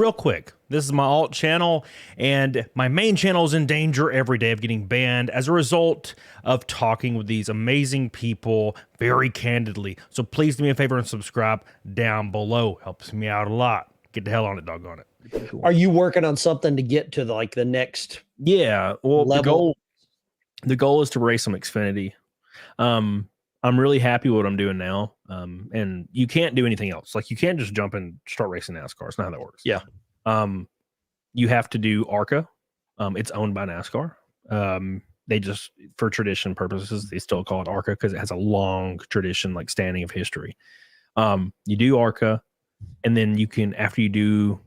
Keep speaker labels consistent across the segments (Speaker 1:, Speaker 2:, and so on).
Speaker 1: real quick, this is my alt channel, and my main channel is in danger every day of getting banned as a result of talking with these amazing people very candidly. So please do me a favor and subscribe down below. Helps me out a lot. Get the hell on it, doggone it.
Speaker 2: Cool. Are you working on something to get to the next?
Speaker 1: Yeah, well,
Speaker 2: level?
Speaker 1: the goal is to race some Xfinity. I'm really happy with what I'm doing now. And you can't do anything else. Like, you can't just jump and start racing NASCAR. It's not how that works.
Speaker 2: Yeah.
Speaker 1: You have to do ARCA. It's owned by NASCAR. They just, for tradition purposes, they still call it ARCA because it has a long tradition, like standing of history. You do ARCA, and then you can, after you do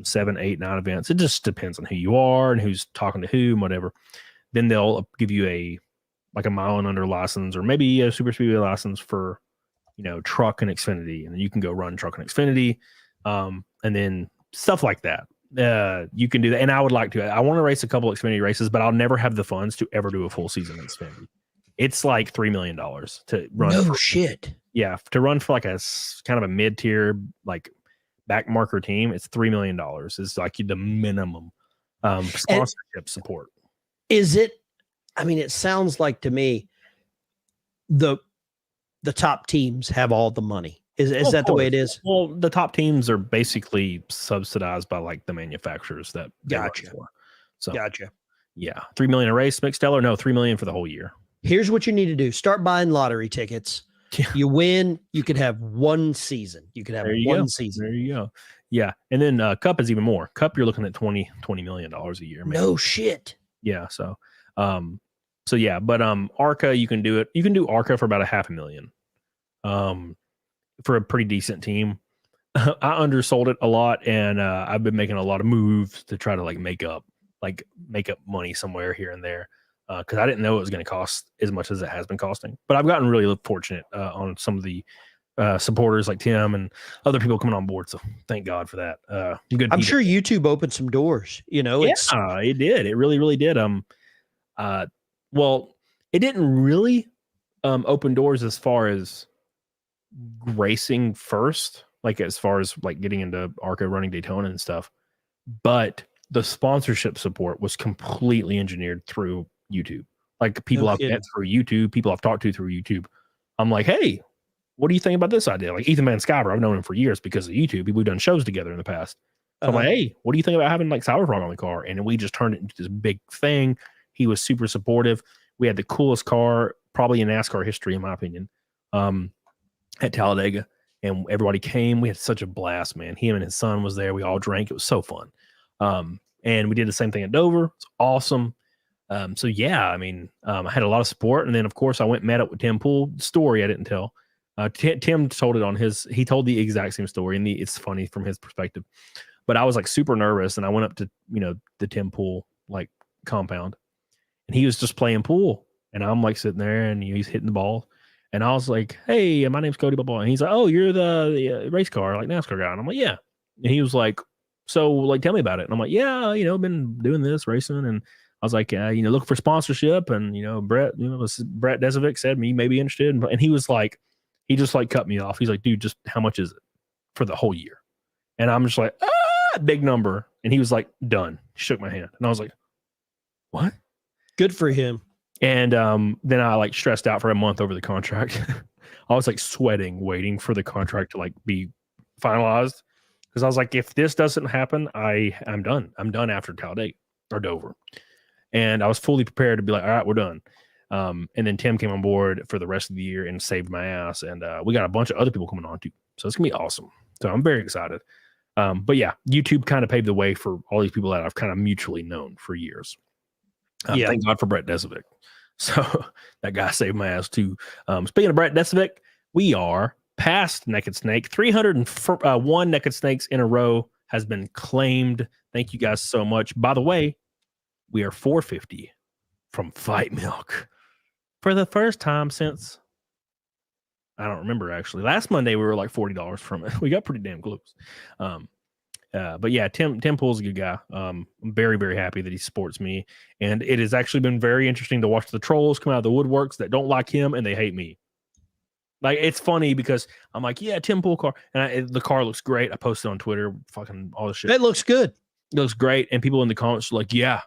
Speaker 1: 7, 8, 9 events, it just depends on who you are and who's talking to who and whatever. Then they'll give you a mile and under license, or maybe a super speedway license for, truck and Xfinity, and then you can go run truck and Xfinity, and then stuff like that. You can do that, and I would like to. I want to race a couple Xfinity races, but I'll never have the funds to ever do a full season in Xfinity. It's like $3 million to run.
Speaker 2: No shit.
Speaker 1: Yeah, to run for like a kind of a mid-tier, like back marker team, it's $3 million. It's like the minimum sponsorship support.
Speaker 2: Is it? I mean, it sounds like to me the top teams have all the money. Is that the way it is?
Speaker 1: Well, the top teams are basically subsidized by like the manufacturers that
Speaker 2: gotcha.
Speaker 1: For. So
Speaker 2: gotcha.
Speaker 1: Yeah, $3 million a race, McSteller. No, $3 million for the whole year.
Speaker 2: Here's what you need to do: start buying lottery tickets. Yeah. You win, you could have one season. You could have one season.
Speaker 1: There you go. Yeah, and then Cup is even more. Cup, you're looking at $20 million a year. Maybe.
Speaker 2: No shit.
Speaker 1: Yeah. So yeah, but ARCA, you can do it. You can do ARCA for about $500,000. For a pretty decent team. I undersold it a lot, and I've been making a lot of moves to try to make up money somewhere here and there, because I didn't know it was going to cost as much as it has been costing. But I've gotten really fortunate on some of the supporters like Tim and other people coming on board. So thank God for that.
Speaker 2: I'm sure YouTube opened some doors.
Speaker 1: It did. It really, really did. Well, it didn't really open doors as far as racing first, like as far as like getting into ARCA, running Daytona and stuff, but the sponsorship support was completely engineered through YouTube. Like people I've met through YouTube, people I've talked to through YouTube. I'm like, hey, what do you think about this idea? Like Ethan Van Sciver, I've known him for years because of YouTube. We've done shows together in the past. So I'm like, hey, what do you think about having like Cyberpunk on the car? And we just turned it into this big thing. He was super supportive. We had the coolest car probably in NASCAR history, in my opinion. At Talladega, and everybody came. We had such a blast, man. Him and his son was there. We all drank. It was so fun. And we did the same thing at Dover. It's awesome. So yeah, I mean, I had a lot of support. And then of course I went and met up with Tim Pool. Story I didn't tell. Tim told it on he told the exact same story, and it's funny from his perspective. But I was like super nervous, and I went up to, the Tim Pool like compound, and he was just playing pool. And I'm like sitting there, and he's hitting the ball. And I was like, hey, my name's Cody, blah, blah. And he's like, oh, you're the race car, like NASCAR guy. And I'm like, yeah. And he was like, so like, tell me about it. And I'm like, yeah, been doing this racing. And I was like, looking for sponsorship. And, Brett Desovic said me may be interested. And he was like, he just like cut me off. He's like, dude, just how much is it for the whole year? And I'm just like, big number. And he was like, done. He shook my hand. And I was like, what?
Speaker 2: Good for him.
Speaker 1: And then I like stressed out for a month over the contract. I was like sweating, waiting for the contract to like be finalized, because I was like, if this doesn't happen, I'm done. I'm done after Talladega or Dover. And I was fully prepared to be like, all right, we're done. And then Tim came on board for the rest of the year and saved my ass. And we got a bunch of other people coming on too. So it's gonna be awesome. So I'm very excited. But yeah, YouTube kind of paved the way for all these people that I've kind of mutually known for years. Thank God for Brett Desovic. So that guy saved my ass too. Speaking of Brett Desovic, we are past Naked Snake. 301 Naked Snakes in a row has been claimed. Thank you guys so much. By the way, we are 450 from Fight Milk for the first time since, I don't remember actually. Last Monday we were like $40 from it. We got pretty damn close. But yeah, Tim Pool's a good guy. I'm very, very happy that he supports me. And it has actually been very interesting to watch the trolls come out of the woodworks that don't like him and they hate me. Like, it's funny because I'm like, yeah, Tim Pool car, and the car looks great. I posted on Twitter, fucking all this shit.
Speaker 2: It looks good.
Speaker 1: It looks great, and people in the comments are like, yeah,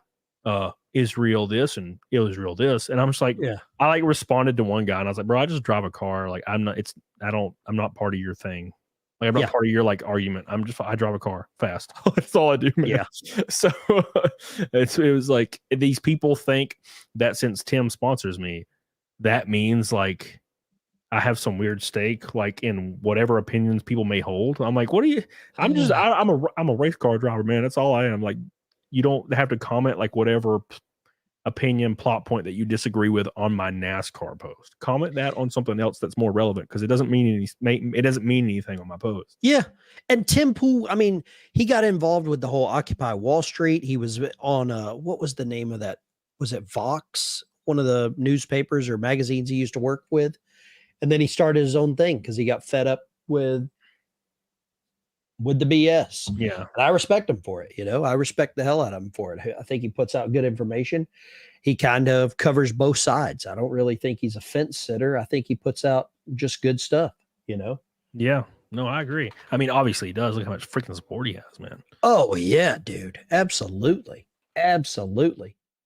Speaker 1: Israel this and Israel this, and I'm just like,
Speaker 2: Yeah.
Speaker 1: I like responded to one guy, and I was like, bro, I just drive a car. Like, I'm not part of your thing. Like, I'm not part of your like argument. I drive a car fast. That's all I do, man.
Speaker 2: Yeah.
Speaker 1: So it was like, these people think that since Tim sponsors me, that means like I have some weird stake, like in whatever opinions people may hold. I'm like, what are you? I'm a race car driver, man. That's all I am. Like, you don't have to comment like whatever opinion, plot point that you disagree with on my NASCAR post. Comment that on something else that's more relevant, because it doesn't mean anything on my post.
Speaker 2: Yeah. And Tim Pool, I mean, he got involved with the whole Occupy Wall Street. He was on what was the name of that? Was it Vox? One of the newspapers or magazines he used to work with. And then he started his own thing because he got fed up with the BS.
Speaker 1: Yeah.
Speaker 2: And I respect him for it. You know, I respect the hell out of him for it. I think he puts out good information. He kind of covers both sides. I don't really think he's a fence sitter. I think he puts out just good stuff, you know?
Speaker 1: Yeah. No, I agree. I mean, obviously he does. Look how much freaking support he has, man.
Speaker 2: Oh, yeah, dude. Absolutely. Absolutely.